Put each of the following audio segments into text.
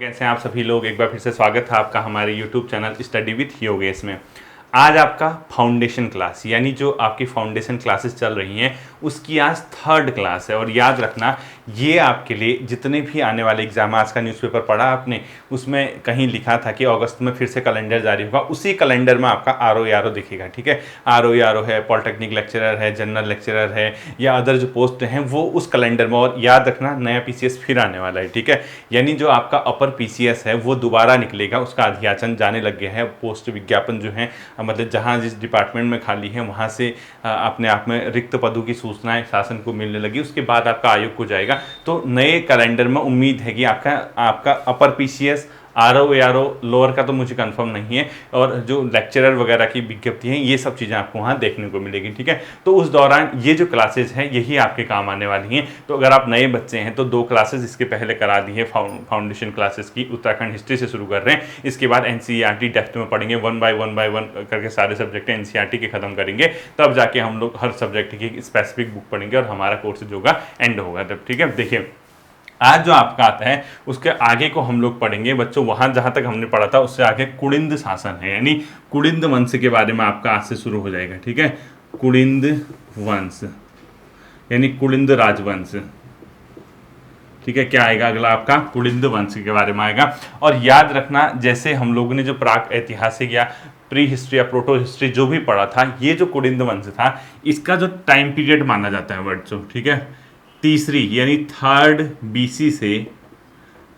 कैसे हैं आप सभी लोग। एक बार फिर से स्वागत है आपका हमारे YouTube channel study with Yogesh में। आज आपका फाउंडेशन क्लास यानी जो आपकी फाउंडेशन क्लासेस चल रही हैं उसकी आज थर्ड क्लास है। और याद रखना ये आपके लिए जितने भी आने वाले एग्जाम, आज का न्यूज़पेपर पढ़ा आपने, उसमें कहीं लिखा था कि अगस्त में फिर से कैलेंडर जारी होगा, उसी कैलेंडर में आपका RO दिखेगा। ठीक है, RO है, पॉलिटेक्निक लेक्चरर है, जनरल लेक्चरर है या अदर जो पोस्ट हैं वो उस कैलेंडर में। और याद रखना नया PCS फिर आने वाला है। ठीक है, यानी जो आपका अपर PCS है वो दोबारा निकलेगा, उसका अध्याचन जाने लग गया है। पोस्ट विज्ञापन जो है मतलब जहाँ जिस डिपार्टमेंट में खाली है वहाँ से अपने आप में रिक्त पदों की सूचनाएं शासन को मिलने लगी। उसके बाद आपका आयोग को जाएगा। तो नए कैलेंडर में उम्मीद है कि आपका अपर PCS, RO लोअर का तो मुझे कंफर्म नहीं है, और जो लेक्चरर वगैरह की विज्ञप्ति हैं ये सब चीज़ें आपको वहाँ देखने को मिलेगी। ठीक है, तो उस दौरान ये जो क्लासेज हैं यही आपके काम आने वाली हैं। तो अगर आप नए बच्चे हैं तो 2 क्लासेज इसके पहले करा दी है फाउंडेशन क्लासेस की। उत्तराखंड हिस्ट्री से शुरू कर रहे हैं, इसके बाद NCERT डेप्थ में पढ़ेंगे, 1 बाय 1 करके सारे सब्जेक्ट NCERT के खत्म करेंगे, तब जाके हम लोग हर सब्जेक्ट की स्पेसिफिक बुक पढ़ेंगे और हमारा कोर्स जो होगा एंड होगा तब। ठीक है, देखिए आज जो आपका आता है उसके आगे को हम लोग पढ़ेंगे बच्चों। वहां जहां तक हमने पढ़ा था उससे आगे कुड़िंद शासन है, यानी कुड़िंद वंश के बारे में आपका आज से शुरू हो जाएगा। ठीक है, कुड़िंद वंश यानी कुड़िंद राजवंश। ठीक है, क्या आएगा अगला आपका कुड़िंद वंश के बारे में आएगा। और याद रखना जैसे हम लोगों ने जो प्राक ऐतिहासिक या प्री हिस्ट्री या प्रोटो हिस्ट्री जो भी पढ़ा था, ये जो कुड़िंद वंश था इसका जो टाइम पीरियड माना जाता है बच्चों, ठीक है, तीसरी यानी 3rd BC से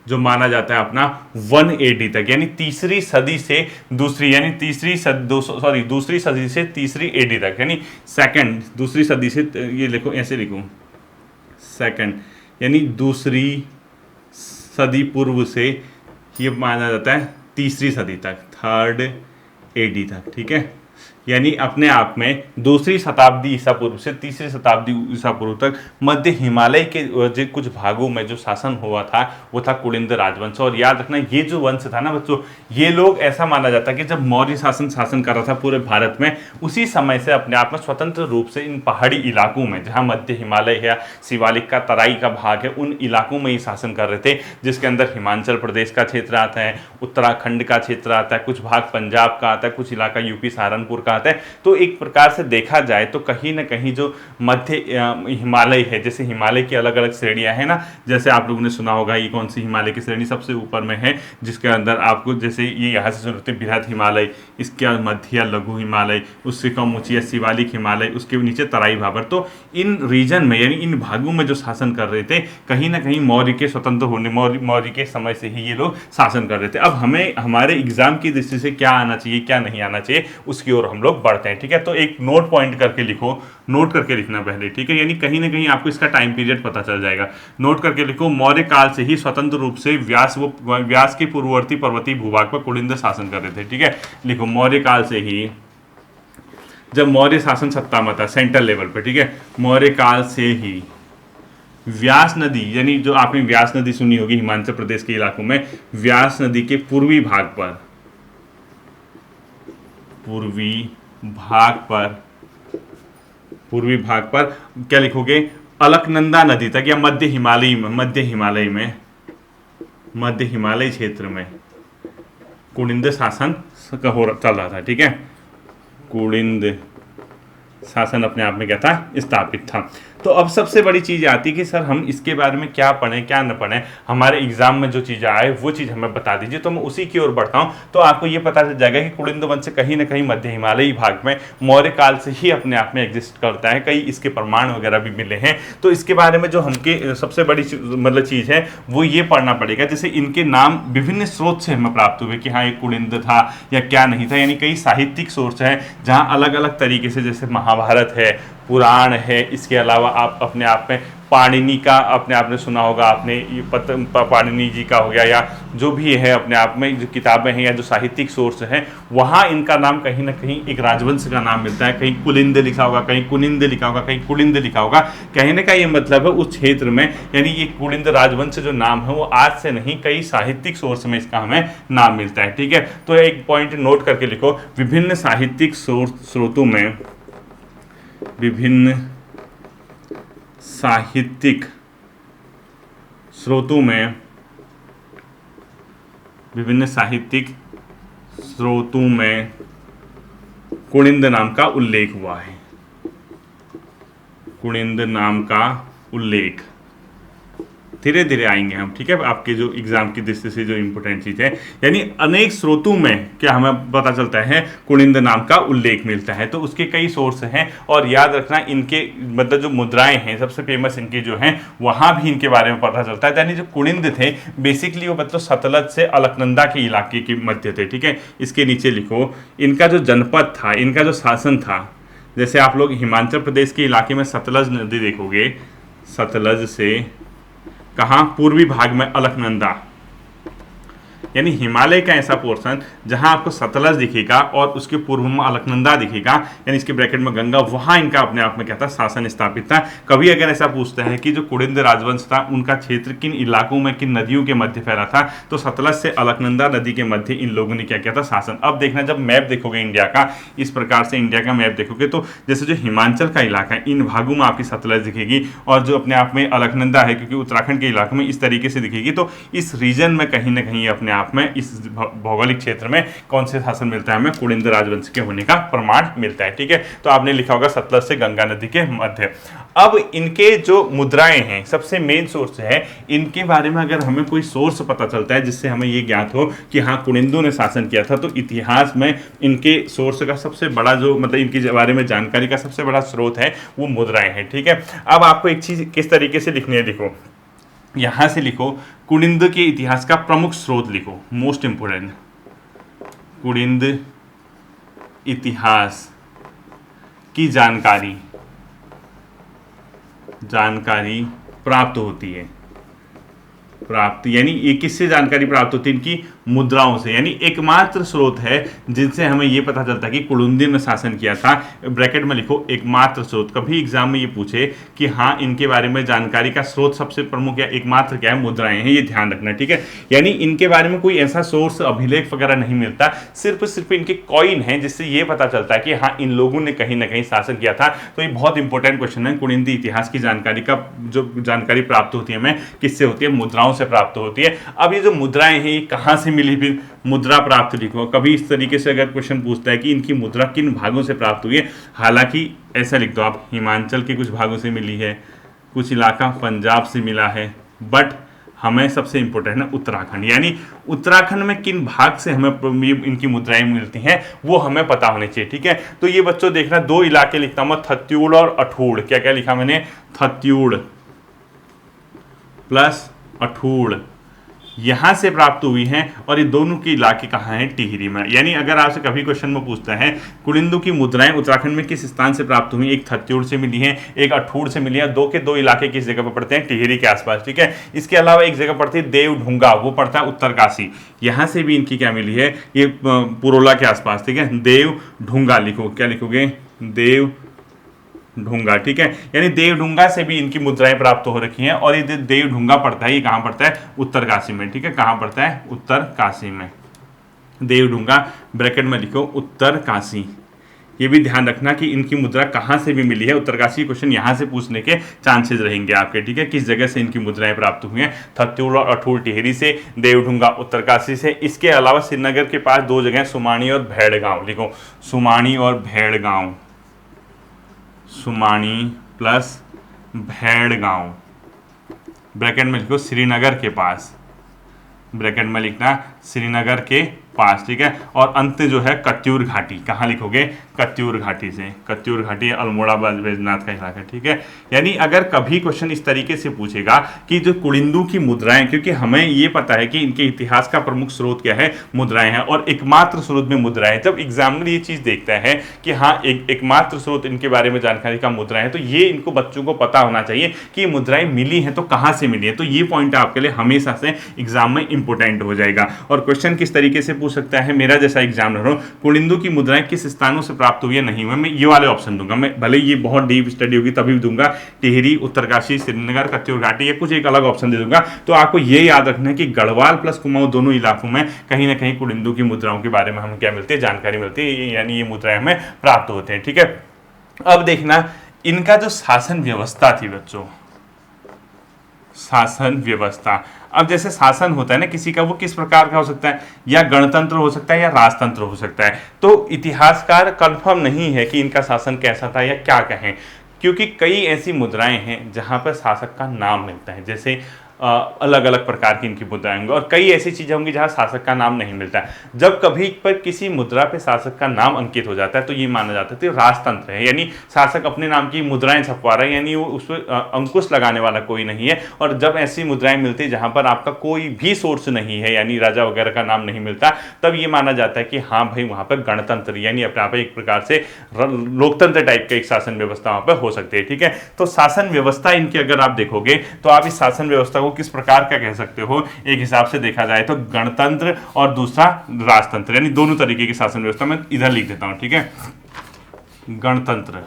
जो माना जाता है अपना 1 AD तक, यानी तीसरी सदी से दूसरी, यानी दूसरी सदी से तीसरी AD तक, यानी सेकंड दूसरी सदी से, ये लिखो ऐसे लिखूं, सेकंड यानी दूसरी सदी पूर्व से ये माना जाता है तीसरी सदी तक, 3rd AD तक। ठीक है, यानी अपने आप में दूसरी शताब्दी ईसा पूर्व से तीसरी शताब्दी ईसा पूर्व तक मध्य हिमालय के जो कुछ भागों में जो शासन हुआ था वो था कुड़िंद राजवंश। और याद रखना ये जो वंश था ना बच्चों, ये लोग ऐसा माना जाता है कि जब मौर्य शासन कर रहा था पूरे भारत में, उसी समय से अपने आप में स्वतंत्र रूप से इन पहाड़ी इलाकों में, जहाँ मध्य हिमालय है, शिवालिक का तराई का भाग है, उन इलाकों में ही शासन कर रहे थे, जिसके अंदर हिमाचल प्रदेश का क्षेत्र आता है, उत्तराखंड का क्षेत्र आता है, कुछ भाग पंजाब का आता है, कुछ इलाका यूपी सहारनपुर का आता है। तो एक प्रकार से देखा जाए तो कहीं ना कहीं जो मध्य हिमालय है, जैसे हिमालय की अलग अलग श्रेणियां हैं ना, जैसे आप लोगों ने सुना होगा ये कौन सी हिमालय की श्रेणी सबसे ऊपर में है, जिसके अंदर आपको जैसे ये यहाँ से शुरू होते हैं बृहद हिमालय, इसके मध्य या लघु हिमालय, उससे कम ऊंची है शिवालिक हिमालय, उसके नीचे तराई भाबर। तो इन रीजन में यानी इन भागों में जो शासन कर रहे थे, कहीं ना कहीं मौर्य के स्वतंत्र होने, मौर्य के समय से ही ये लोग शासन कर रहे थे। अब हमें हमारे एग्जाम की दृष्टि से क्या आना चाहिए क्या नहीं आना चाहिए उसकी ओर हम लोग बढ़ते हैं। ठीक है, तो एक नोट पॉइंट करके लिखो, नोट करके लिखना पहले। ठीक है, यानी कहीं ना कहीं आपको इसका टाइम पीरियड पता चल जाएगा। नोट करके लिखो, मौर्य काल से ही स्वतंत्र रूप से व्यास के पूर्ववर्ती पर्वतीय भूभाग पर कुलिंद शासन कर रहे थे। ठीक है, लिखो मौर्य काल से ही, जब मौर्य शासन सत्ता में था सेंट्रल लेवल पे, ठीक है, मौर्य काल से ही व्यास नदी, यानी जो आपने व्यास नदी सुनी होगी हिमाचल प्रदेश के इलाकों में, व्यास नदी के पूर्वी भाग पर क्या लिखोगे, अलकनंदा नदी तक या मध्य हिमालय क्षेत्र में कुलिंद शासन चल रहा था। ठीक है, कुलिंद शासन अपने आप में क्या था, स्थापित था। तो अब सबसे बड़ी चीज़ आती है कि सर हम इसके बारे में क्या पढ़ें क्या न पढ़ें, हमारे एग्जाम में जो चीज़ आए वो चीज़ हमें बता दीजिए। तो मैं उसी की ओर बढ़ता हूँ। तो आपको ये पता चल जाएगा कि कुलिंद वंश कहीं ना कहीं मध्य हिमालयी भाग में मौर्य काल से ही अपने आप में एग्जिस्ट करता है, कई इसके प्रमाण वगैरह भी मिले हैं। तो इसके बारे में जो हमके सबसे बड़ी मतलब चीज़ है वो ये पढ़ना पड़ेगा, जैसे इनके नाम विभिन्न स्रोत से हमें प्राप्त हुए कि हाँ ये कुलिंद था या क्या नहीं था, यानी कई साहित्यिक सोर्स हैं जहाँ अलग अलग तरीके से, जैसे महाभारत है, पुराण है, इसके अलावा आप अपने आप में पाणिनि का अपने आप ने सुना होगा आपने, ये पाणिनि जी का हो गया, या जो भी है अपने आप में जो किताबें हैं या जो साहित्यिक सोर्स हैं, वहाँ इनका नाम कहीं ना कहीं एक राजवंश का नाम मिलता है। कहीं कुलिंद लिखा होगा, कहीं कुनिंद लिखा होगा, कहीं कुलिंद लिखा होगा। कहने का ये मतलब है उस क्षेत्र में, यानी ये कुलिंद राजवंश जो नाम है वो आज से नहीं, कई साहित्यिक सोर्स में इसका हमें नाम मिलता है। ठीक है, तो एक पॉइंट नोट करके लिखो, विभिन्न साहित्यिक स्रोतों में, विभिन्न साहित्यिक स्रोतों में विभिन्न साहित्यिक स्रोतों में कुनिंद नाम का उल्लेख हुआ है। कुनिंद नाम का उल्लेख धीरे धीरे आएंगे हम, ठीक है, आपके जो एग्जाम की दृष्टि से जो इंपॉर्टेंट चीज है, यानी अनेक स्रोतों में क्या हमें पता चलता है कुनिंद नाम का उल्लेख मिलता है। तो उसके कई सोर्स हैं और याद रखना इनके मतलब जो मुद्राएं हैं सबसे फेमस इनके जो हैं वहां भी इनके बारे में पता चलता है। यानी जो कुनिंद थे बेसिकली वो मतलब सतलज से अलकनंदा के इलाके के मध्य थे, ठीक है। इसके नीचे लिखो इनका जो जनपद था, इनका जो शासन था, जैसे आप लोग हिमाचल प्रदेश के इलाके में सतलज नदी देखोगे, सतलज से कहाँ पूर्वी भाग में अलकनंदा, यानी हिमालय का ऐसा पोर्शन जहां आपको सतलज दिखेगा और उसके पूर्व में अलकनंदा दिखेगा, यानी इसके ब्रैकेट में गंगा, वहां इनका अपने आप में क्या था, शासन स्थापित था। कभी अगर ऐसा पूछता है कि जो कुनिंद राजवंश था उनका क्षेत्र किन इलाकों में किन नदियों के मध्य फैला था, तो सतलज से अलकनंदा नदी के मध्य इन लोगों ने क्या किया था, शासन। अब देखना जब मैप देखोगे इंडिया का, इस प्रकार से इंडिया का मैप देखोगे तो जैसे जो हिमाचल का इलाका है इन भागों में आपकी सतलज दिखेगी और जो अपने आप में अलकनंदा है क्योंकि उत्तराखंड के इलाके में इस तरीके से दिखेगी। तो इस रीजन में कहीं ना कहीं अपने आप में इस भौगोलिक क्षेत्र में कौन से शासन मिलता है, हमें कुनिंद राजवंश के होने का प्रमाण मिलता है, ठीक है। तो आपने लिखा होगा सतलज से गंगा नदी के मध्य। अब इनके जो मुद्राएं हैं सबसे मेन सोर्स है, इनके बारे में अगर हमें कोई सोर्स पता चलता है जिससे हमें ये ज्ञात हो कि हाँ कुनिंदों ने शासन किया था, तो इतिहास में इनके सोर्स का सबसे बड़ा जो मतलब इनके बारे में जानकारी का सबसे बड़ा स्रोत है वो मुद्राएं हैं, ठीक है। अब आपको एक चीज किस तरीके से लिखनी है, देखो यहां से लिखो कुनिंद के इतिहास का प्रमुख स्रोत लिखो, मोस्ट इंपोर्टेंट, कुनिंद इतिहास की जानकारी प्राप्त होती है, प्राप्त यानी ये किससे जानकारी प्राप्त होती है, इनकी मुद्राओं से, यानी एकमात्र स्रोत है जिनसे हमें ये पता चलता है कि कुनिंद ने शासन किया था। ब्रैकेट में लिखो एकमात्र स्रोत। कभी एग्जाम में ये पूछे कि हाँ इनके बारे में जानकारी का स्रोत सबसे प्रमुख या एकमात्र क्या है, मुद्राएं हैं, ये ध्यान रखना, ठीक है। यानी इनके बारे में कोई ऐसा सोर्स अभिलेख वगैरह नहीं मिलता, सिर्फ इनके कॉइन है जिससे ये पता चलता है कि हाँ इन लोगों ने कहीं ना कहीं शासन किया था। तो ये बहुत इंपॉर्टेंट क्वेश्चन है। कुनिंदी इतिहास की जानकारी का जो जानकारी प्राप्त होती है हमें किससे होती है, मुद्राओं से प्राप्त होती है। अब ये जो मुद्राएं हैं ये कहां से मिली, फिर मुद्रा प्राप्त लिखो। कभी इस तरीके से अगर क्वेश्चन पूछता है कि इनकी मुद्रा किन भागों से प्राप्त हुई है, हालांकि ऐसा लिख दो आप, हिमाचल के कुछ भागों से मिली है, कुछ इलाका पंजाब से मिला है, बट हमें सबसे इंपॉर्टेंट है उत्तराखंड, यानी उत्तराखंड में किन भाग से हमें इनकी मुद्राएं मिलती हैं वो हमें पता होने चाहिए, ठीक है। तो ये बच्चों देखना दो इलाके लिखता हूं, थत्यूड़ और अठूड़। क्या क्या लिखा मैंने, थत्यूड़ प्लस अठूड़, यहां से प्राप्त हुई हैं और ये दोनों के इलाके कहाँ हैं, टिहरी में। यानी अगर आपसे कभी क्वेश्चन में पूछता है कुनिंदों की मुद्राएं उत्तराखंड में किस स्थान से प्राप्त हुई, एक थत्यूड़ से मिली है, एक अठूड़ से मिली है। दो के दो इलाके किस जगह पर पड़ते हैं, टिहरी के आसपास, ठीक है। इसके अलावा एक जगह पड़ती है देवढुंगा, वो पड़ता है उत्तरकाशी, यहां से भी इनकी क्या मिली है, ये पुरोला के आसपास, ठीक है। देवढुंगा लिखो, क्या लिखोगे, देवढुंगा, ठीक है। यानी देवढुंगा से भी इनकी मुद्राएं प्राप्त हो रखी हैं और ये देवढुंगा पड़ता है, ये कहां पड़ता है, उत्तरकाशी में, ठीक है। कहां पड़ता है, उत्तरकाशी में, देवढुंगा ब्रैकेट में लिखो उत्तरकाशी। ये भी ध्यान रखना कि इनकी मुद्रा कहां से भी मिली है, उत्तरकाशी क्वेश्चन यहां से पूछने के चांसेस रहेंगे आपके, ठीक है। किस जगह से इनकी मुद्राएं प्राप्त हुई हैं, थत्यूड़ और अठूड़ टिहरी से, देवढुंगा उत्तरकाशी से। इसके अलावा श्रीनगर के पास दो जगह सुमाणी और भेड़गांव लिखो, सुमाणी और भेड़गांव, सुमाणी प्लस भेड़गांव, ब्रैकेट में लिखो श्रीनगर के पास, ब्रैकेट में लिखना श्रीनगर के पास, ठीक है। और अंत जो है कत्यूर घाटी, कहाँ लिखोगे, कत्यूर घाटी से, कत्यूर घाटी अल्मोड़ा बैजनाथ का इलाका, ठीक है। यानी अगर कभी क्वेश्चन इस तरीके से पूछेगा कि जो कुनिंदों की मुद्राएं, क्योंकि हमें ये पता है कि इनके इतिहास का प्रमुख स्रोत क्या है, मुद्राएं हैं और एकमात्र स्रोत में मुद्राएं। जब एग्जामिनर ये चीज देखता है कि हाँ एकमात्र स्रोत इनके बारे में जानकारी का मुद्राएं है, तो ये इनको बच्चों को पता होना चाहिए कि मुद्राएं मिली हैं तो कहाँ से मिली है। तो ये पॉइंट आपके लिए हमेशा से एग्जाम में इंपॉर्टेंट हो जाएगा। और क्वेश्चन किस तरीके से पूछ सकता है, मेरा जैसा एग्जामिनर हो, कुनिंदों की मुद्राएं किस स्थानों से प्राप्त हुई है, नहीं हुई, मैं ये वाले ऑप्शन दूंगा। मैं भले ये बहुत डीप स्टडी होगी तभी दूंगा, टिहरी, उत्तरकाशी, श्रीनगर, कत्यूर घाटी, या कुछ एक अलग ऑप्शन दे दूंगा। तो आपको ये याद रखना है कि गढ़वाल प्लस कुमाऊं दोनों इलाकों में कहीं ना कहीं कुनिंदों की मुद्राओं के बारे में हमें क्या मिलती है, जानकारी मिलती है, यानी ये मुद्राएं हमें प्राप्त होते हैं, ठीक है। अब देखना इनका जो शासन व्यवस्था थी बच्चों, शासन व्यवस्था, अब जैसे शासन होता है ना किसी का, वो किस प्रकार का हो सकता है, या गणतंत्र हो सकता है या राजतंत्र हो सकता है। तो इतिहासकार कंफर्म नहीं है कि इनका शासन कैसा था या क्या कहें, क्योंकि कई ऐसी मुद्राएं हैं जहां पर शासक का नाम मिलता है। जैसे अलग अलग प्रकार की इनकी मुद्राएं होंगी, और कई ऐसी चीजें होंगी जहां शासक का नाम नहीं मिलता है। जब कभी पर किसी मुद्रा पे शासक का नाम अंकित हो जाता है तो ये माना जाता है तो राजतंत्र है, यानी शासक अपने नाम की मुद्राएं छपवा रहा है, यानी वो उस पर अंकुश लगाने वाला कोई नहीं है। और जब ऐसी मुद्राएं मिलती है जहां पर आपका कोई भी सोर्स नहीं है, यानी राजा वगैरह का नाम नहीं मिलता, तब ये माना जाता है कि हाँ भाई वहां पर गणतंत्र यानी अपने आप एक प्रकार से लोकतंत्र टाइप का एक शासन व्यवस्था वहां पर हो सकती है। ठीक है, तो शासन व्यवस्था इनकी अगर आप देखोगे तो आप इस शासन व्यवस्था को किस प्रकार का कह सकते हो, एक हिसाब से देखा जाए तो गणतंत्र और दूसरा राजतंत्र, यानी दोनों तरीके की शासन व्यवस्था। मैं इधर लिख देता हूं, ठीक है, गणतंत्र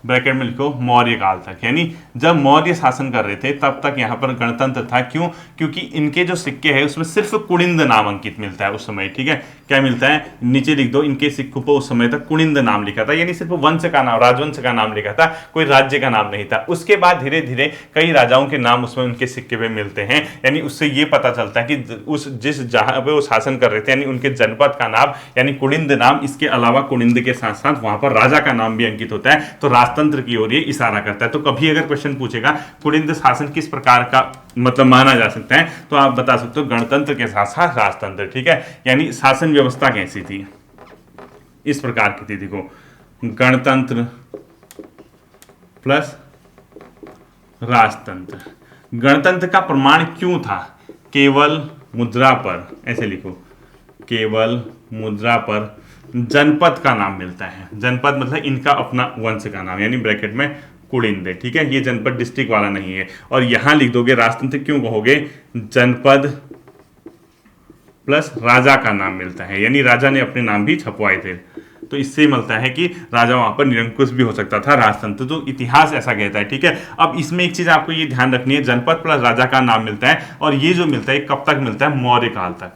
ब्रैकेट में लिखो मौर्य काल तक, यानी जब मौर्य शासन कर रहे थे तब तक यहाँ पर गणतंत्र था। क्यों? क्योंकि इनके जो सिक्के हैं उसमें सिर्फ कुनिंद नाम अंकित मिलता है उस समय। ठीक है, क्या मिलता है, नीचे लिख दो, इनके सिक्कों पर उस समय तक कुनिंद नाम लिखा था, यानी सिर्फ वंश का नाम, राजवंश का नाम लिखा था, कोई राज्य का नाम नहीं था। उसके बाद धीरे धीरे कई राजाओं के नाम उसमें उनके सिक्के पे मिलते हैं, यानी उससे ये पता चलता है कि उस जिस जहां पे वो शासन कर रहे थे यानी उनके जनपद का नाम यानी कुनिंद नाम, इसके अलावा कुनिंद के साथ साथ वहां पर राजा का नाम भी अंकित होता है, तो राजतंत्र की ओर ये इशारा करता है। तो कभी अगर क्वेश्चन पूछेगा कुनिंद शासन किस प्रकार का मतलब माना जा सकता है, तो आप बता सकते हो गणतंत्र के साथ साथ राजतंत्र। ठीक है, यानी शासन व्यवस्था कैसी थी, इस प्रकार की थी। देखो, गणतंत्र प्लस राजतंत्र। गणतंत्र का प्रमाण क्यों था? केवल मुद्रा पर, ऐसे लिखो, केवल मुद्रा पर जनपद का नाम मिलता है। जनपद मतलब इनका अपना वंश का नाम, यानी ब्रैकेट में कुनिंद। ठीक है, ये जनपद डिस्ट्रिक्ट वाला नहीं है। और यहां लिख दोगे राजतंत्र, क्यों कहोगे, जनपद प्लस राजा का नाम मिलता है, यानी राजा ने अपने नाम भी छपवाए थे। तो इससे मिलता है कि राजा वहां पर निरंकुश भी हो सकता था, राजतंत्र, तो इतिहास ऐसा कहता है। ठीक है, अब इसमें एक चीज आपको ये ध्यान रखनी है, जनपद प्लस राजा का नाम मिलता है, और ये जो मिलता है कब तक मिलता है, मौर्य काल तक।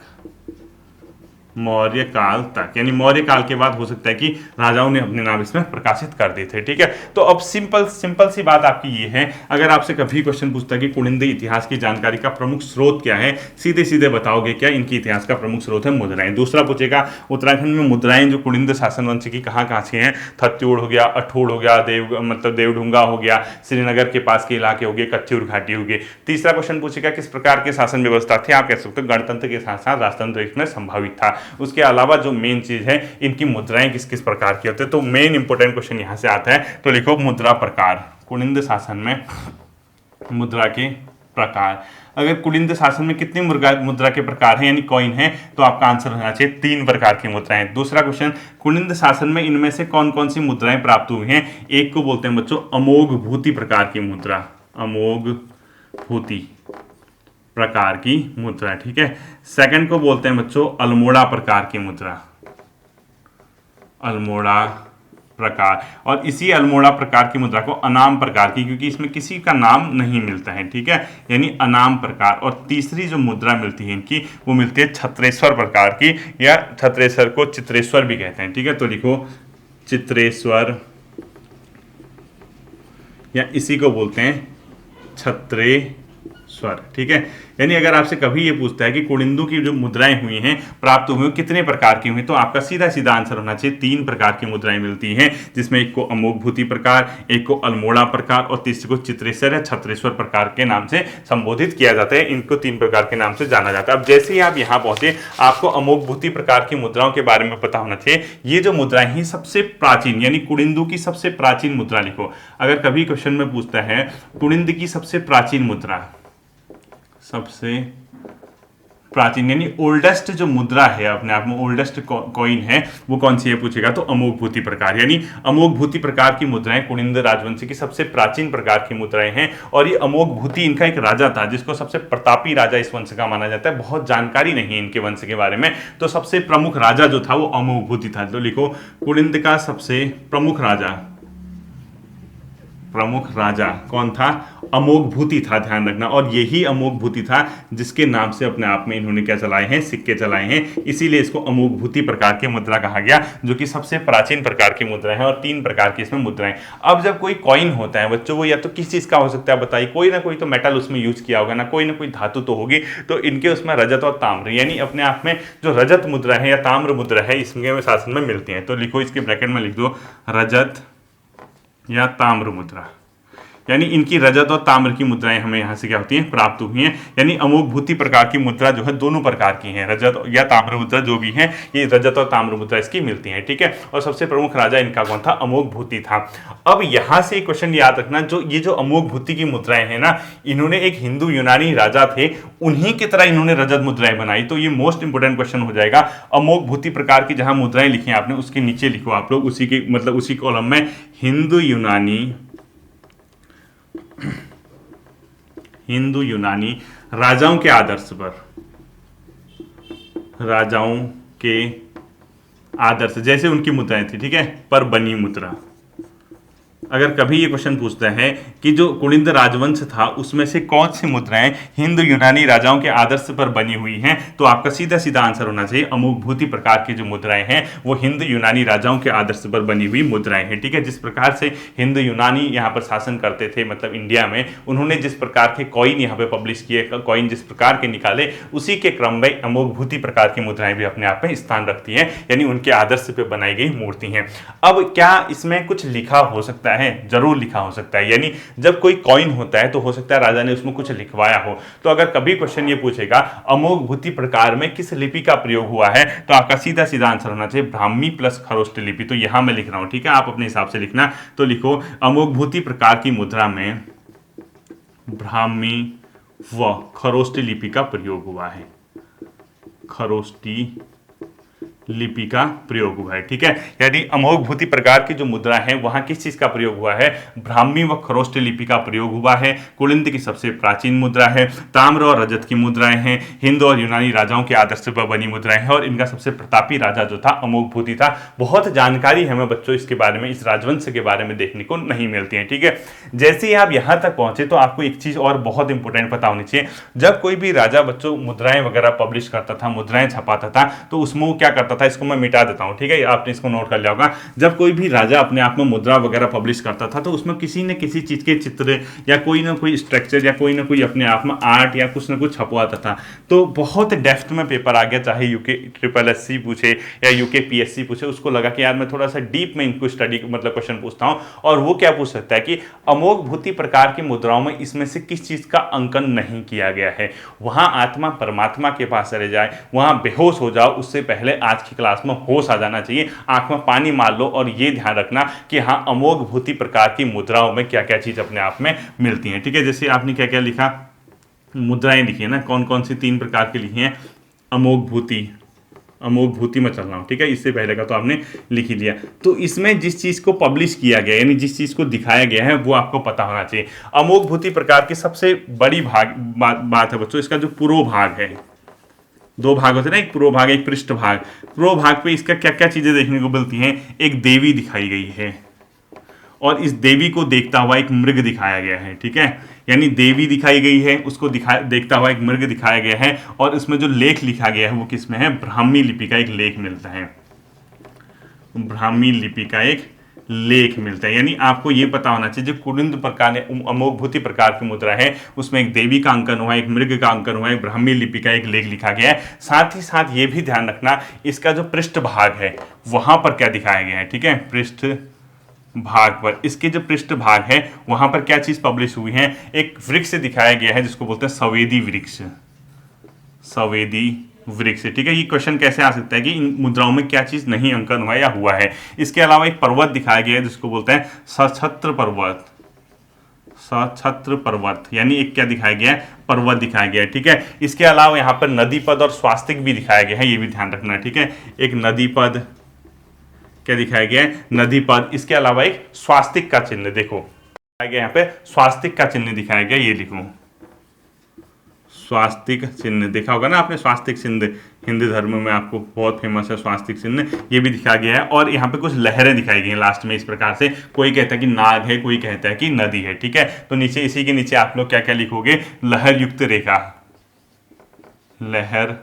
मौर्य काल तक, यानी मौर्य काल के बाद हो सकता है कि राजाओं ने अपने नाम इसमें प्रकाशित कर दिए थे। ठीक है, तो अब सिंपल सी बात आपकी ये है, अगर आपसे कभी क्वेश्चन पूछता है कि कुनिंद इतिहास की जानकारी का प्रमुख स्रोत क्या है, सीधे सीधे बताओगे क्या, इनकी इतिहास का प्रमुख स्रोत है मुद्राएं। दूसरा पूछेगा उत्तराखंड में मुद्राएं जो कुनिंद शासन वंश की कहाँ से हैं, थत्यूड़ हो गया, अठूड़ हो गया, देवढुंगा हो गया, श्रीनगर के पास के इलाके हो गए, कच्चूर घाटी हो गए। तीसरा क्वेश्चन पूछेगा किस प्रकार के शासन व्यवस्था थे, आप कह सकते हो गणतंत्र के साथ साथ राजतंत्र इसमें संभावित था। उसके अलावा जो मेन चीज है, इनकी मुद्राएं किस किस प्रकार की होती है, तो मेन इंपोर्टेंट क्वेश्चन यहां से आता है। तो लिखो मुद्रा प्रकार, कुनिंद शासन में मुद्रा के प्रकार। अगर कुनिंद शासन में कितनी मुद्रा के प्रकार हैं यानी कॉइन है, तो आपका आंसर होना चाहिए 3 प्रकार की मुद्राएं। दूसरा क्वेश्चन, कुनिंद शासन में इनमें से कौन कौन सी मुद्राएं प्राप्त हुई हैं, एक को बोलते हैं बच्चों अमोघ भूति प्रकार की मुद्रा, अमोघ भूति प्रकार की मुद्रा। ठीक है, सेकंड को बोलते हैं बच्चों अल्मोड़ा प्रकार की मुद्रा, अल्मोड़ा प्रकार, और इसी अल्मोड़ा प्रकार की मुद्रा को अनाम प्रकार की, क्योंकि इसमें किसी का नाम नहीं मिलता है। ठीक है, यानी अनाम प्रकार। और तीसरी जो मुद्रा मिलती है इनकी, वो मिलती है छत्रेश्वर प्रकार की, या छत्रेश्वर को चित्रेश्वर भी कहते हैं। ठीक है, तो लिखो चित्रेश्वर, या इसी को बोलते हैं छत्रेश्वर। ठीक है, यानी अगर आपसे कभी ये पूछता है कि कुनिंदों की जो मुद्राएं हुई हैं प्राप्त हुई कितने प्रकार की हुई, तो आपका सीधा सीधा आंसर होना चाहिए 3 प्रकार की मुद्राएं मिलती हैं, जिसमें एक को अमोघ भूति प्रकार, एक को अल्मोड़ा प्रकार, और तीसरे को चित्रेश्वर या छत्रेश्वर प्रकार के नाम से संबोधित किया जाता है। इनको 3 प्रकार के नाम से जाना जाता है। अब जैसे ही आप यहाँ पहुंचे, आपको अमोघ भूति प्रकार की मुद्राओं के बारे में पता होना चाहिए। ये जो मुद्राएं हैं सबसे प्राचीन, यानी कुनिंदों की सबसे प्राचीन मुद्रा लिखो। अगर कभी क्वेश्चन में पूछता है कुनिंद की सबसे प्राचीन मुद्रा, सबसे प्राचीन यानी ओल्डेस्ट जो मुद्रा है, अपने आप में ओल्डेस्ट कॉइन है, वो कौन सी है पूछेगा, तो अमोघ भूति प्रकार। यानी अमोघ भूति प्रकार की मुद्राएं कुनिंद राजवंश की सबसे प्राचीन प्रकार की मुद्राएं हैं। और ये अमोघ भूति इनका एक राजा था, जिसको सबसे प्रतापी राजा इस वंश का माना जाता है। बहुत जानकारी नहीं है इनके वंश के बारे में, तो सबसे प्रमुख राजा जो था वो अमोघ भूति था। तो लिखो कुनिंद का सबसे प्रमुख राजा प्रमुख राजा कौन था? अमोघभूति था, ध्यान रखना। और यही अमोघभूति था जिसके नाम से अपने आप में इन्होंने क्या चलाए हैं? सिक्के चलाए हैं। इसीलिए इसको अमोघभूति प्रकार की मुद्रा कहा गया, जो कि सबसे प्राचीन प्रकार की मुद्रा है। और 3 प्रकार की इसमें मुद्राएं। अब जब कोई कॉइन होता है बच्चों, वो या तो किस चीज का हो सकता है बताइए? कोई ना कोई तो मेटल उसमें यूज किया होगा ना, कोई ना कोई धातु तो होगी। तो इनके उसमें रजत और ताम्र, यानी अपने आप में जो रजत मुद्रा है या ताम्र मुद्रा है, इसके शासन में मिलती है। तो लिखो, इसके ब्रैकेट में लिख दो रजत या ताम्र मुद्रा, यानी इनकी रजत और ताम्र की मुद्राएं हमें यहां से क्या होती हैं? प्राप्त हुई हैं। यानी अमोघभूति प्रकार की मुद्रा जो है दोनों प्रकार की है, रजत या ताम्र मुद्रा जो भी है, ये रजत और ताम्र मुद्रा इसकी मिलती है, ठीक है। और सबसे प्रमुख राजा इनका कौन था? अमोघभूति था। अब यहां से एक क्वेश्चन याद रखना, जो ये जो अमोघभूति की मुद्राएं हैं ना, इन्होंने एक हिंदू यूनानी राजा थे, उन्हीं की तरह इन्होंने रजत मुद्राएं बनाई। तो ये मोस्ट इंपोर्टेंट क्वेश्चन हो जाएगा। अमोघभूति प्रकार की जहां मुद्राएं लिखी आपने, उसके नीचे लिखो आप लोग उसी के मतलब उसी कॉलम में हिंदू यूनानी राजाओं के आदर्श पर, राजाओं के आदर्श जैसे उनकी मुद्राएं थी, ठीक है, पर बनी मुद्रा। अगर कभी ये क्वेश्चन पूछता है कि जो कुलिंद राजवंश था उसमें से कौन सी मुद्राएं हिंदू यूनानी राजाओं के आदर्श पर बनी हुई हैं, तो आपका सीधा सीधा आंसर होना चाहिए अमोघभूति प्रकार की जो मुद्राएं हैं वो हिंदू यूनानी राजाओं के आदर्श पर बनी हुई मुद्राएं हैं, ठीक है। जिस प्रकार से हिंदू यूनानी यहाँ पर शासन करते थे, मतलब इंडिया में, उन्होंने जिस प्रकार के कॉइन यहाँ पे पब्लिश किए, कॉइन जिस प्रकार के निकाले, उसी के क्रम में अमोघभूति प्रकार की मुद्राएं भी अपने आप में स्थान रखती हैं, यानी उनके आदर्श पे बनाई गई मूर्ति हैं। अब क्या इसमें कुछ लिखा हो सकता है? जरूर लिखा हो सकता है। यानी जब कोई कॉइन होता है तो हो सकता है राजा ने उसमें कुछ लिखवाया हो। तो अगर कभी क्वेश्चन ये पूछेगा अमोघभूति प्रकार में किस लिपि का प्रयोग हुआ है, तो आपका सीधा सीधा आंसर होना चाहिए ब्राह्मी प्लस खरोष्ट लिपि। तो यहां मैं लिख रहा हूं, ठीक है, आप अपने हिसाब से लिखना। तो लिखो अमोघभूति प्रकार की मुद्रा में ब्राह्मी व खरोष्ट लिपि का प्रयोग हुआ है, खरोष्टी लिपि का प्रयोग हुआ है, ठीक है। यानी अमोघभूति प्रकार की जो मुद्रा है वहां किस चीज का प्रयोग हुआ है? ब्राह्मी व खरोष्ट लिपि का प्रयोग हुआ है। कुलिंद की सबसे प्राचीन मुद्रा है, ताम्र और रजत की मुद्राएं हैं, हिंदू और यूनानी राजाओं के आदर्श पर बनी मुद्राएं हैं, और इनका सबसे प्रतापी राजा जो था अमोघभूति था। बहुत जानकारी हमें बच्चों इसके बारे में, इस राजवंश के बारे में देखने को नहीं मिलती है, ठीक है। जैसे ही आप यहां तक पहुंचे तो आपको एक चीज और बहुत इंपॉर्टेंट पता होनी चाहिए। जब कोई भी राजा बच्चों मुद्राएं वगैरह पब्लिश करता था, मुद्राएं छपाता था, तो उसमें वो क्या करता था? इसको मैं मिटा देता हूं, ठीक है, आपने इसको नोट कर लिया होगा। जब कोई भी राजा अपने आप में मुद्रा वगैरह पब्लिश करता था तो उसमें किसी न किसी चीज के चित्र या कोई ना कोई स्ट्रक्चर या कोई ना कोई अपने आप में आर्ट या कुछ ना कुछ छपवाता था। तो बहुत डेप्थ में पेपर आ गया, चाहे यूके SSC पूछे या यूके PSC पूछे, उसको लगा कि यार मैं थोड़ा सा डीप में इनको स्टडी मतलब क्वेश्चन पूछता हूं। और वो क्या पूछ सकता है कि अमोघभूति प्रकार की मुद्राओं में इसमें से किस चीज का अंकन नहीं किया गया है। वहां आत्मा परमात्मा के पास चले जाए, वहां बेहोश हो जाओ, उससे पहले आज की क्लास में होश आ जाना चाहिए, आंख में पानी मार लो और ये ध्यान रखना कि हाँ अमोघभूति प्रकार की मुद्राओं में क्या क्या चीज अपने आप में मिलती हैं, ठीक है। जैसे आपने क्या क्या लिखा, मुद्राएं लिखी है ना, कौन कौन सी 3 प्रकार की लिखी हैं? अमोघभूति में चल रहा हूं, ठीक है, इससे पहले का तो आपने लिख ही लिया। तो इसमें जिस चीज को पब्लिश किया गया, यानी जिस चीज को दिखाया गया है, वो आपको पता होना चाहिए। अमोघभूति प्रकार की सबसे बड़ी बात है बच्चों, इसका जो पूर्व भाग है, 2 भाग होते हैं ना, एक पूर्व भाग एक पृष्ठ भाग। पूर्व भाग पे इसका क्या क्या चीजें देखने को मिलती हैं? एक देवी दिखाई गई है और इस देवी को देखता हुआ एक मृग दिखाया गया है, ठीक है। यानी देवी दिखाई गई है, उसको देखता हुआ एक मृग दिखाया गया है, और इसमें जो लेख लिखा गया है वो किसमें है? ब्राह्मी लिपि का एक लेख मिलता है, ब्राह्मी लिपि का एक लेख मिलता है। यानी आपको ये पता होना चाहिए जो कुलिंद प्रकार अमोघभूति प्रकार की मुद्रा है उसमें एक देवी का अंकन हुआ है, एक मृग का अंकन हुआ है, एक ब्राह्मी लिपि का एक लेख लिखा गया है। साथ ही साथ ये भी ध्यान रखना इसका जो पृष्ठ भाग है वहां पर क्या दिखाया गया है, ठीक है। पृष्ठ भाग पर, इसके जो पृष्ठ भाग है वहां पर क्या चीज पब्लिश हुई है? एक वृक्ष दिखाया गया है जिसको बोलते हैं सवेदी वृक्ष, सवेदी वृक्ष, ठीक है। ये क्वेश्चन कैसे आ सकता है कि इन मुद्राओं में क्या चीज नहीं अंकन हुआ या हुआ है। इसके अलावा एक पर्वत दिखाया गया है जिसको बोलते हैं सछत्र पर्वत, सछत्र पर्वत, यानी एक क्या दिखाया गया है? पर्वत दिखाया गया है, ठीक है। इसके अलावा यहाँ पर नदी पद और स्वास्तिक भी दिखाया गया है, ये भी ध्यान रखना है, ठीक है। एक नदी पद क्या दिखाया गया है? नदी पद। इसके अलावा एक स्वास्तिक का चिन्ह, देखो दिखाया गया यहाँ पे स्वास्तिक का चिन्ह दिखाया गया, ये लिखो स्वास्तिक चिन्ह देखा होगा ना आपने, स्वास्तिक चिन्ह हिंदू धर्म में आपको बहुत फेमस है स्वास्तिक चिन्ह, ये भी दिखा गया है। और यहाँ पे कुछ लहरें दिखाई गई हैं लास्ट में इस प्रकार से, कोई कहता है कि नाग है, कोई कहता है कि नदी है, ठीक है। तो नीचे इसी के नीचे आप लोग क्या क्या लिखोगे, लहर युक्त रेखा, लहर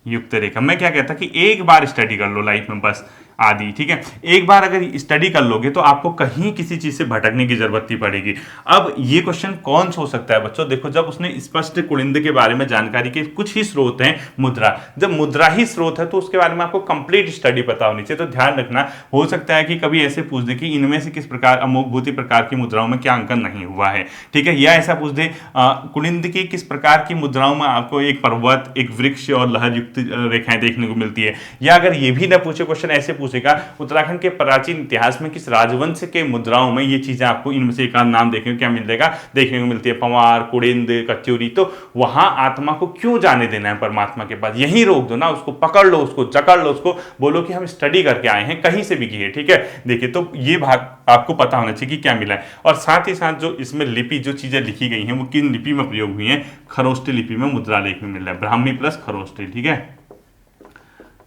युक्त रेखा। मैं क्या कहता कि एक बार स्टडी कर लो लाइफ में बस आदि, ठीक है। एक बार अगर स्टडी कर लोगे तो आपको कहीं किसी चीज से भटकने की जरूरत नहीं पड़ेगी। अब ये क्वेश्चन कौन सा हो सकता है बच्चों, देखो जब उसने स्पष्ट कुलिंद के बारे में जानकारी के कुछ ही स्रोत हैं मुद्रा, जब मुद्रा ही स्रोत है तो उसके बारे में आपको कंप्लीट स्टडी पता होनी चाहिए। तो ध्यान रखना, हो सकता है कि कभी ऐसे पूछ दे कि इनमें से किस प्रकार अमोघभूति प्रकार की मुद्राओं में क्या अंकन नहीं हुआ है, ठीक है। या ऐसा पूछ दे कुलिंद की किस प्रकार की मुद्राओं में आपको एक पर्वत, एक वृक्ष और लहर युक्त रेखाएं देखने को मिलती है। या अगर ये भी ना पूछे क्वेश्चन, ऐसे पूछेगा उत्तराखंड के प्राचीन इतिहास में किस राजवंश के मुद्राओं में ये चीजें आपको इनमें से एक आध नाम देखने को क्या मिलेगा, देखने को मिलती है, पंवार, कुड़िंद, कत्यूरी। तो वहां आत्मा को क्यों जाने देना है परमात्मा के पास, यहीं रोक दो ना, उसको पकड़ लो, उसको जकड़ लो, उसको बोलो कि हम स्टडी करके आए हैं, कहीं से भी किए, ठीक है। देखिए तो ये भाग आपको पता होना चाहिए कि क्या मिला है। और साथ ही साथ जो इसमें लिपि, जो चीजें लिखी गई हैं वो किन लिपि में प्रयोग हुई है, खरोष्ठी लिपि में मुद्रा लेख में मिल रहा है, ब्राह्मी प्लस खरोष्ठी, ठीक है।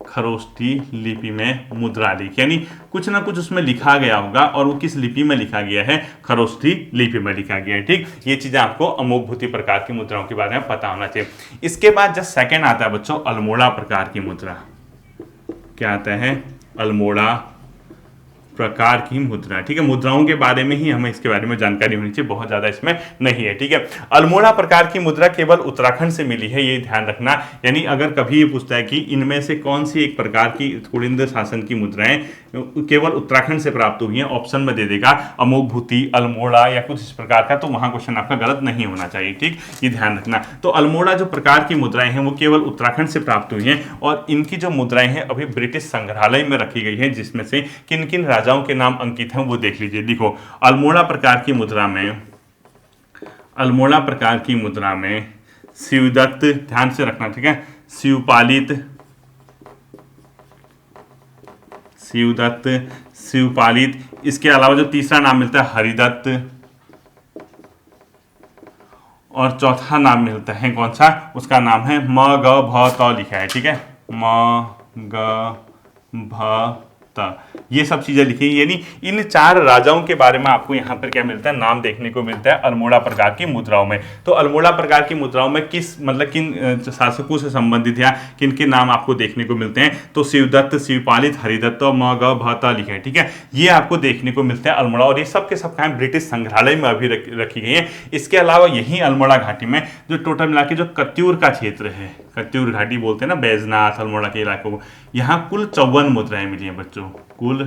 खरोष्ठी लिपि में मुद्रा लेख, यानी कुछ ना कुछ उसमें लिखा गया होगा, और वो किस लिपि में लिखा गया है, खरोष्ठी लिपि में लिखा गया है, ठीक। ये चीजें आपको अमोघभूति प्रकार की मुद्राओं के बारे में पता होना चाहिए। इसके बाद जब सेकंड आता है बच्चों अल्मोड़ा प्रकार की मुद्रा, क्या आता है, अल्मोड़ा प्रकार की मुद्रा, ठीक है। मुद्राओं के बारे में ही हमें इसके बारे में जानकारी होनी चाहिए, बहुत ज्यादा इसमें नहीं है, ठीक है। अल्मोड़ा प्रकार की मुद्रा केवल उत्तराखंड से मिली है, ये ध्यान रखना। यानी अगर कभी ये पूछता है कि इनमें से कौन सी एक प्रकार की कुलिंद शासन की मुद्राएं केवल उत्तराखंड से प्राप्त हुई हैं, ऑप्शन में दे देगा अमोघभूति, अल्मोड़ा या कुछ इस प्रकार का, तो वहां क्वेश्चन आपका गलत नहीं होना चाहिए, ठीक, ये ध्यान रखना। तो अल्मोड़ा जो प्रकार की मुद्राएं हैं वो केवल उत्तराखंड से प्राप्त हुई हैं, और इनकी जो मुद्राएं हैं अभी ब्रिटिश संग्रहालय में रखी गई है, जिसमें से किन किन राजाओं के नाम अंकित हैं वो देख लीजिए। लिखो अल्मोड़ा प्रकार की मुद्रा में, अल्मोड़ा प्रकार की मुद्रा में शिवदत्त, ध्यान से रखना, ठीक है, शिवपालित, शिवदत्त, शिवपालित। इसके अलावा जो तीसरा नाम मिलता है हरिदत्त, और चौथा नाम मिलता है कौन सा, उसका नाम है म ग भ त लिखा है, ठीक है, म ग भ। ये सब चीजें लिखी, यानी इन चार राजाओं के बारे में आपको यहाँ पर क्या मिलता है, नाम देखने को मिलता है अल्मोड़ा प्रकार की मुद्राओं में। तो अल्मोड़ा प्रकार की मुद्राओं में किस मतलब किन शासकों से संबंधित या किन के नाम आपको देखने को मिलते हैं, तो शिवदत्त, शिवपालित, हरिदत्त और म ग भ त लिखे हैं, ठीक है। ये आपको देखने को मिलते हैं अल्मोड़ा, और ये सब के सब कहाँ ब्रिटिश संग्रहालय में अभी रखी गई है। इसके अलावा यही अल्मोड़ा घाटी में जो टोटल मिला के जो कत्यूर का क्षेत्र है, कत्यूर घाटी बोलते हैं ना, बैजनाथ, अल्मोड़ा के इलाकों को, यहाँ कुल 54 मुद्राएं मिली हैं बच्चों, कुल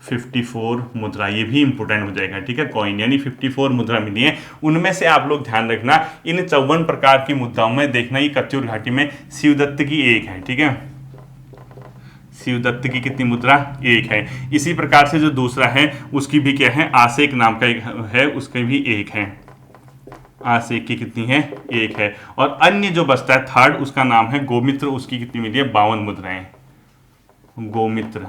54 मुद्रा, ये भी इंपोर्टेंट हो जाएगा, ठीक है, कॉइन, यानी 54 मुद्रा मिली है। उनमें से आप लोग ध्यान रखना, इन 54 प्रकार की मुद्राओं में देखना ये कत्यूर घाटी में शिवदत्त की एक है, ठीक है, शिवदत्त की कितनी मुद्रा, एक है। इसी प्रकार से जो दूसरा है उसकी भी क्या है, आसेक नाम का एक है, उसकी भी एक है, आसेक की कितनी है, एक है। और अन्य जो बचता है थर्ड, उसका नाम है गोमित्र, उसकी कितनी मिली है, 52 मुद्राएं, गोमित्र,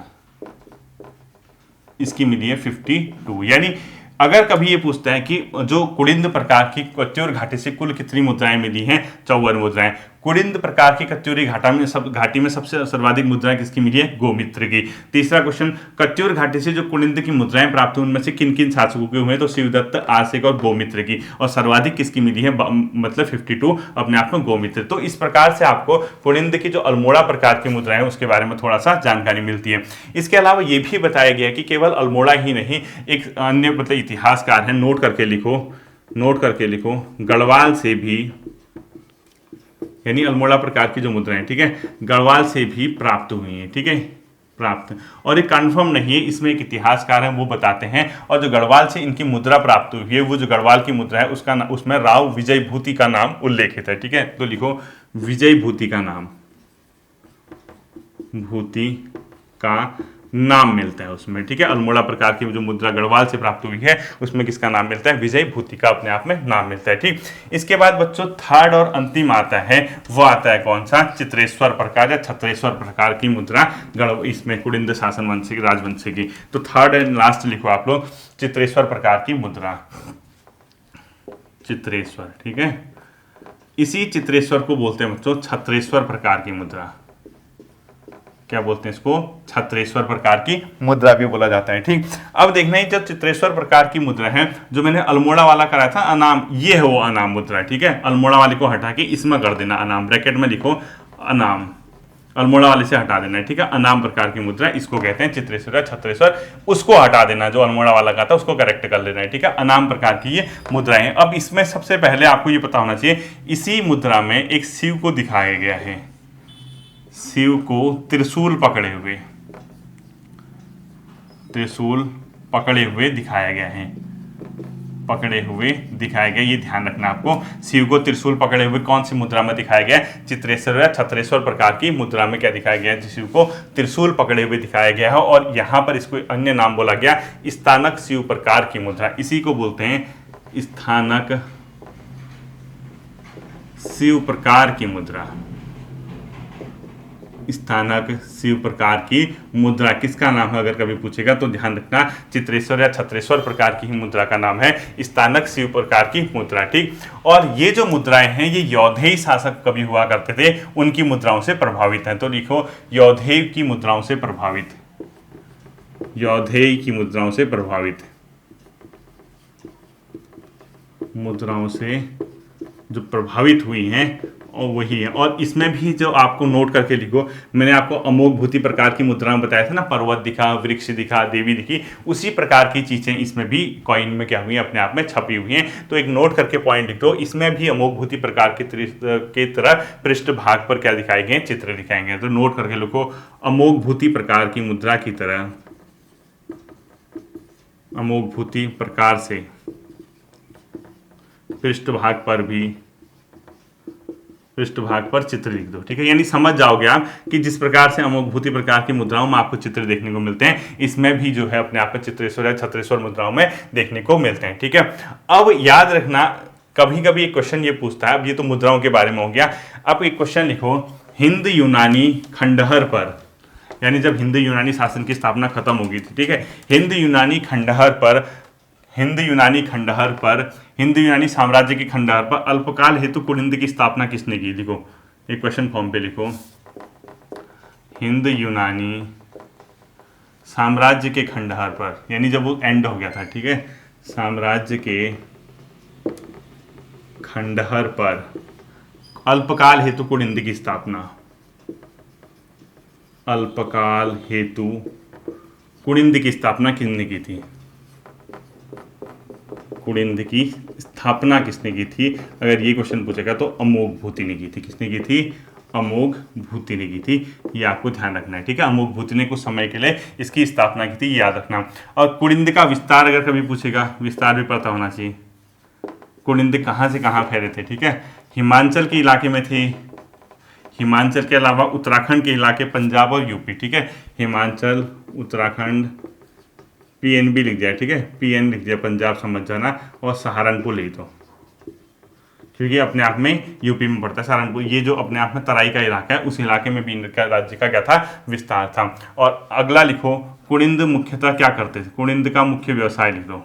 इसकी मिली है 52। यानी अगर कभी ये पूछता है कि जो कुलिंद प्रकार की कत्यूर घाटी से कुल कितनी मुद्राएं मिली हैं, 54 मुद्राएं। कुलिंद प्रकार की कत्यूरी घाटी में सबसे सर्वाधिक मुद्राएं किसकी मिली है, गोमित्र की। तीसरा क्वेश्चन, कत्यूर घाटी से जो कुलिंद की मुद्राएं प्राप्त हुई उनमें से किन किन शासकों के हुए, तो शिवदत्त, आसेक और गोमित्र की, और सर्वाधिक किसकी मिली है, मतलब 52 अपने आप में गोमित्र। तो इस प्रकार से आपको कुलिंद की जो अल्मोड़ा प्रकार की मुद्राएं उसके बारे में थोड़ा सा जानकारी मिलती है। इसके अलावा ये भी बताया गया कि केवल अल्मोड़ा ही नहीं, एक अन्य मतलब इतिहासकार है, नोट करके लिखो, नोट करके लिखो, गढ़वाल से भी, यानी अल्मोड़ा प्रकार की जो मुद्राएं, ठीक है, गढ़वाल से भी प्राप्त हुई हैं, ठीक है, प्राप्त, और ये कंफर्म नहीं है, इसमें एक इतिहासकार है वो बताते हैं। और जो गढ़वाल से इनकी मुद्रा प्राप्त हुई है, वो जो गढ़वाल की मुद्रा है उसका उसमें राव विजय भूति का नाम उल्लेखित है, ठीक है। तो लिखो विजय भूति का नाम, भूति का नाम मिलता है उसमें, ठीक है। अल्मोड़ा प्रकार की जो मुद्रा गढ़वाल से प्राप्त हुई है उसमें किसका नाम मिलता है, विजय भूति का अपने आप में नाम मिलता है, ठीक। इसके बाद बच्चों थर्ड और अंतिम आता है, वो आता है कौन सा, चित्रेश्वर प्रकार या छत्रेश्वर प्रकार की मुद्रा, इसमें कुलिंद शासन वंश की, राजवंश की। तो थर्ड एंड लास्ट लिखो आप लोग, चित्रेश्वर प्रकार की मुद्रा, चित्रेश्वर, ठीक है, इसी चित्रेश्वर को बोलते हैं बच्चों छत्रेश्वर प्रकार की मुद्रा। क्या बोलते हैं इसको? छत्रेश्वर प्रकार की मुद्रा भी बोला जाता है। ठीक, अब देखना है जब चित्रेश्वर प्रकार की मुद्रा है, जो मैंने अल्मोड़ा वाला कराया था अनाम, ये है वो अनाम मुद्रा। ठीक है, अल्मोड़ा वाले को हटा के इसमें कर देना अनाम, ब्रैकेट में लिखो अनाम, अल्मोड़ा वाले से हटा देना है। ठीक है, अनाम प्रकार की मुद्रा इसको कहते हैं चित्रेश्वर या छत्रेश्वर, उसको हटा देना जो अल्मोड़ा वाला का था, उसको करेक्ट कर लेना है। ठीक है, अनाम प्रकार की ये मुद्राएं हैं। अब इसमें सबसे पहले आपको ये पता होना चाहिए, इसी मुद्रा में एक शिव को दिखाया गया है, शिव को त्रिशूल पकड़े हुए, त्रिशूल पकड़े हुए दिखाया गया है, पकड़े हुए दिखाया गया। ये ध्यान रखना आपको, शिव को त्रिशूल पकड़े हुए कौन सी मुद्रा में दिखाया गया है? चित्रेश्वर या छत्रेश्वर प्रकार की मुद्रा में क्या दिखाया गया है? शिव को त्रिशूल पकड़े हुए दिखाया गया है। और यहाँ पर इसको अन्य नाम बोला गया स्थानक शिव प्रकार की मुद्रा, इसी को बोलते हैं स्थानक शिव प्रकार की मुद्रा। स्थानक शिव प्रकार की मुद्रा किसका नाम है? अगर कभी पूछेगा तो ध्यान रखना, चित्रेश्वर या छत्रेश्वर प्रकार की मुद्रा का नाम है स्थानक शिव प्रकार की मुद्रा। ठीक, और ये जो मुद्राएं हैं ये यौधेय शासक कभी हुआ करते थे, उनकी मुद्राओं से प्रभावित हैं। तो लिखो यौधेय की मुद्राओं से प्रभावित, यौधेय की मुद्राओं से प्रभावित, मुद्राओं से जो प्रभावित हुई हैं और वही है। और इसमें भी जो आपको नोट करके लिखो, मैंने आपको अमोघ भूति प्रकार की मुद्रा में बताया था ना, पर्वत दिखा, वृक्ष दिखा, देवी दिखी, उसी प्रकार की चीजें इसमें भी कॉइन में क्या हुई है? अपने आप में छपी हुई हैं। तो एक नोट करके पॉइंट लिख दो, इसमें भी अमोघ भूति प्रकार के तरह पृष्ठ भाग पर क्या दिखाए गए? चित्र दिखाए गए। तो नोट करके लिखो, अमोघ भूति प्रकार की मुद्रा की तरह, अमोघ भूति प्रकार से पृष्ठभाग पर भी, पृष्ठभाग पर चित्र लिख दो। ठीक है, यानी समझ जाओगे आप कि जिस प्रकार से अमोघ भूति प्रकार की मुद्राओं में आपको चित्र देखने को मिलते हैं, इसमें भी जो है अपने आप में चित्रेश्वर या छत्रेश्वर मुद्राओं में देखने को मिलते हैं। ठीक है, अब याद रखना, कभी कभी एक क्वेश्चन ये पूछता है, अब ये तो मुद्राओं के बारे में हो गया, अब एक क्वेश्चन लिखो, हिंद यूनानी खंडहर पर, यानी जब हिंद यूनानी शासन की स्थापना खत्म हो गई थी, ठीक है, हिंद यूनानी खंडहर पर, हिंद यूनानी खंडहर पर, हिंद यूनानी साम्राज्य की खंडहर पर अल्पकाल हेतु कुलिंद की स्थापना किसने की? लिखो, एक क्वेश्चन फॉर्म पे लिखो, हिंद यूनानी साम्राज्य के खंडहर पर, यानी जब वो एंड हो गया था, ठीक है, साम्राज्य के खंडहर पर अल्पकाल हेतु कुलिंद की स्थापना, अल्पकाल हेतु कुलिंद की स्थापना किसने की थी? कुलिंद की स्थापना किसने की थी? अगर ये क्वेश्चन पूछेगा तो अमोघ भूति ने की थी। किसने की थी? अमोघ भूति ने की थी। ये आपको ध्यान रखना है। ठीक है, अमोघ भूति ने कुछ समय के लिए इसकी स्थापना की थी, याद रखना। और कुलिंद का विस्तार अगर कभी पूछेगा, विस्तार भी पता होना चाहिए। कुलिंद कहाँ से कहाँ फैले थे? ठीक है, हिमाचल के इलाके में थे, हिमाचल के अलावा उत्तराखंड के इलाके, पंजाब और यूपी। ठीक है, हिमाचल, उत्तराखंड, PNB लिख दिया, ठीक है, PN लिख दिया, पंजाब समझ जाना, और सहारनपुर लिख दो, क्योंकि अपने आप में यूपी में पड़ता है सहारनपुर। ये जो अपने आप में तराई का इलाका है, उस इलाके में भी इनका राज्य का क्या था? विस्तार था। और अगला लिखो, कुलिंद मुख्यतः क्या करते थे? कुलिंद का मुख्य व्यवसाय लिख दो,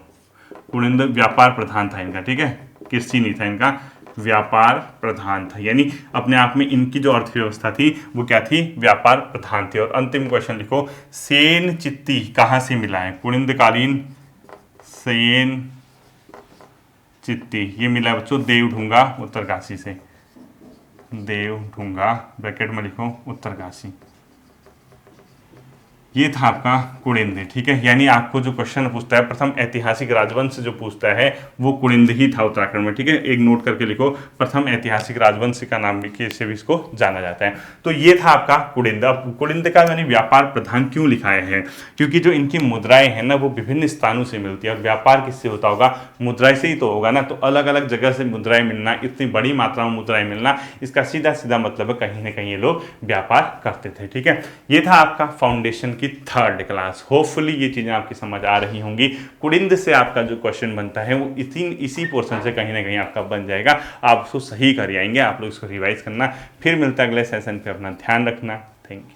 कुलिंद व्यापार प्रधान था इनका। ठीक है, कृषि नहीं था इनका, व्यापार प्रधान था, यानी अपने आप में इनकी जो अर्थव्यवस्था थी वो क्या थी? व्यापार प्रधान थी। और अंतिम क्वेश्चन लिखो, सेन चित्ती कहाँ से मिला है? कुलिंदकालीन सेन चित्ती ये मिला है बच्चों देवढूंगा उत्तरकाशी से, देवढूंगा ब्रैकेट में लिखो उत्तरकाशी। ये था आपका कुलिंद। ठीक है, यानी आपको जो क्वेश्चन पूछता है, प्रथम ऐतिहासिक राजवंश जो पूछता है वो कुलिंद ही था उत्तराखंड में। ठीक है, एक नोट करके लिखो, प्रथम ऐतिहासिक राजवंश का नाम से भी इसको जाना जाता है। तो ये था आपका कुलिंद। अब कुलिंद का यानी व्यापार प्रधान क्यों लिखाया है? क्योंकि जो इनकी मुद्राएं हैं ना वो विभिन्न स्थानों से मिलती है, और व्यापार किससे होता होगा? मुद्राएं से ही तो होगा ना। तो अलग अलग जगह से मुद्राएं मिलना, इतनी बड़ी मात्रा में मुद्राएं मिलना, इसका सीधा सीधा मतलब है कहीं ना कहीं ये लोग व्यापार करते थे। ठीक है, ये था आपका फाउंडेशन 3rd क्लास। होपफुली ये चीजें आपकी समझ आ रही होंगी। कुलिंद से आपका जो क्वेश्चन बनता है वो इसी पोर्शन से कहीं ना कहीं आपका बन जाएगा। आप उसको सही कर आएंगे, आप लोग इसको रिवाइज करना। फिर मिलता है अगले सेशन पे, अपना ध्यान रखना। Thank you.